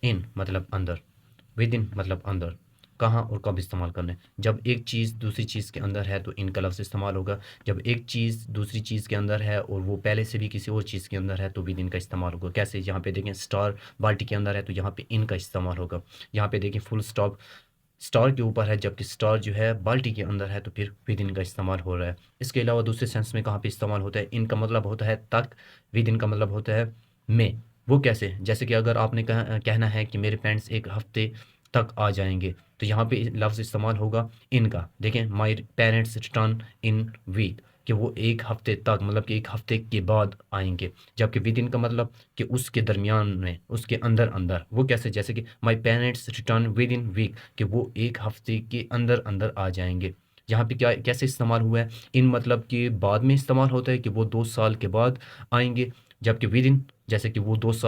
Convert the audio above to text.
इन मतलब अंदर, with in मतलब अंदर, कहाँ और कब इस्तेमाल करना है। जब एक चीज़ दूसरी चीज़ के अंदर है तो इन का लफ्ज़ इस्तेमाल होगा। जब एक चीज़ दूसरी चीज़ के अंदर है और वो पहले से भी किसी और चीज़ के अंदर है तो विद इन का इस्तेमाल होगा। कैसे, यहाँ पे देखें स्टार बाल्टी के अंदर है तो यहाँ पे इन का इस्तेमाल होगा। यहाँ पे देखें फुल स्टॉप स्टार के ऊपर है जबकि स्टार जो है बाल्टी के अंदर है तो फिर विद इन का इस्तेमाल हो रहा है। इसके अलावा दूसरे सेंस में कहाँ पे इस्तेमाल होता है, इन का मतलब होता है तक, विद इन का मतलब होता है में। वो कैसे, जैसे कि अगर आपने कहना है कि मेरे पेरेंट्स एक हफ्ते तक आ जाएंगे तो यहाँ पे लफ्ज़ इस्तेमाल होगा इन का। देखें my parents return in week, कि वो एक हफ्ते तक मतलब कि एक हफ्ते के बाद आएंगे। जबकि विद इन का मतलब कि उसके दरमियान में, उसके अंदर अंदर। वो कैसे, जैसे कि my parents return within week, कि वो एक हफ्ते के अंदर अंदर आ जाएंगे। यहाँ पे क्या कैसे इस्तेमाल हुआ है, इन मतलब कि बाद में इस्तेमाल होता है कि वो 2 साल के बाद आएंगे। जबकि विद इन जैसे कि वो 2 साल